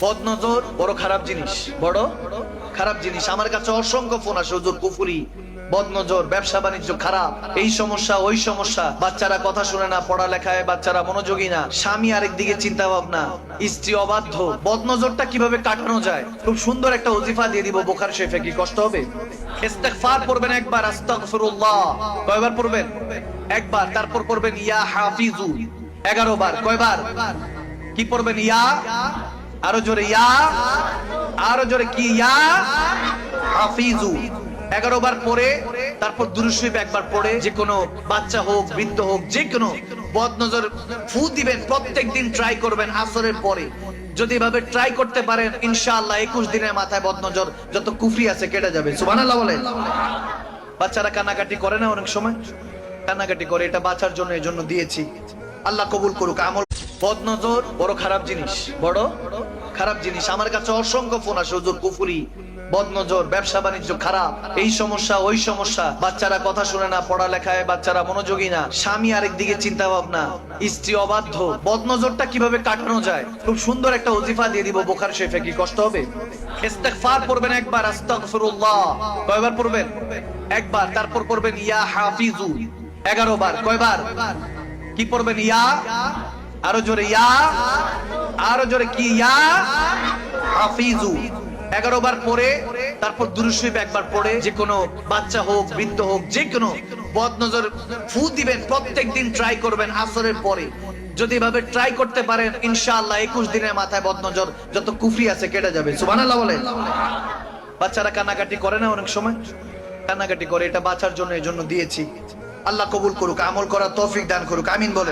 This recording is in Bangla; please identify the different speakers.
Speaker 1: বদনজর বড় খারাপ জিনিস, বড় খারাপ জিনিস। আমার কাছে অসংখ্য ফোন আসে, হুজুর কুফরি, বদনজর, ব্যবসা বাণিজ্য খারাপ, এই সমস্যা ওই সমস্যা, বাচ্চারা কথা শুনে না, পড়ালেখায় বাচ্চারা মনোযোগী না, স্বামী আরেক দিকে চিন্তা ভাবনা, স্ত্রী অবাধ্য। বদনজরটা কিভাবে কাটানো যায়? খুব সুন্দর একটা ওজিফা দিয়ে দিব বুখার শেফে। কি কষ্ট হবে? ইস্তিগফার পড়বেন একবার, আস্তাগফিরুল্লাহ। কয়বার পড়বেন? একবার। তারপর পড়বেন ইয়া হাফিজু 11 বার। কয়বার? কি পড়বেন? ইয়া, আরো জোরে ইয়া, আরো জোরে কি? ইয়া হাফিজু 11 বার পড়ে তারপর দুরূদ শরীফ একবার পড়ে, যে কোনো বাচ্চা হোক বৃদ্ধ হোক যে কোনো বদনজর ফু দিবেন। প্রত্যেকদিন ট্রাই করবেন আসরের পরে। যদি এভাবে ট্রাই করতে পারেন ইনশাআল্লাহ 21 দিনের মাথায় বদনজর যত কুফরি আছে কেটে যাবে। সুবহানাল্লাহ বলেন। বাচ্চারা কান্নাকাটি করে না? অনেক সময় কান্নাকাটি করে, এটা বাঁচার জন্য এই জন্য দিয়েছি। আল্লাহ কবুল করুক আমল। বদনজর বড় খারাপ জিনিস, বড় খারাপ জিনিস। আমার কাছে অসংখ্য ফোন আসে, হুজুর কুফরি, বদনজর, ব্যবসা বাণিজ্য খারাপ, এই সমস্যা ওই সমস্যা, বাচ্চারা কথা শুনে না, পড়ালেখায় বাচ্চারা মনোযোগী না, স্বামী আরেক দিকে চিন্তা ভাবনা, স্ত্রী অবাধ্য। বদনজরটা কিভাবে কাটানো যায়? খুব সুন্দর একটা ওজিফা দিয়ে দিব বুখার শেফে। কি কষ্ট হবে? ইস্তিগফার পড়বেন একবার, আস্তাগফিরুল্লাহ। কয়বার পড়বেন? একবার। তারপর পড়বেন ইয়া হাফিজু 11 বার। কয়বার? কি পড়বেন? ইয়া, আরো জোরে ইয়া, আরো জোরে কি? ইয়া হাফিজু 11 বার পড়ে তারপর দুরূদ শরীফ একবার পড়ে, যে কোনো বাচ্চা হোক বৃদ্ধ হোক যে কোনো বদনজর ফু দিবেন। প্রত্যেকদিন ট্রাই করবেন আসরের পরে। যদি এভাবে ট্রাই করতে পারেন ইনশাআল্লাহ 21 দিনের মাথায় বদনজর যত কুফরি আছে কেটে যাবে। সুবহানাল্লাহ বলেন। বাচ্চারা কান্নাকাটি করে না? অনেক সময় কান্নাকাটি করে, এটা বাঁচার জন্য এই জন্য দিয়েছি। আল্লাহ কবুল করুক, আমল করার তৌফিক দান করুক, আমিন বলেন।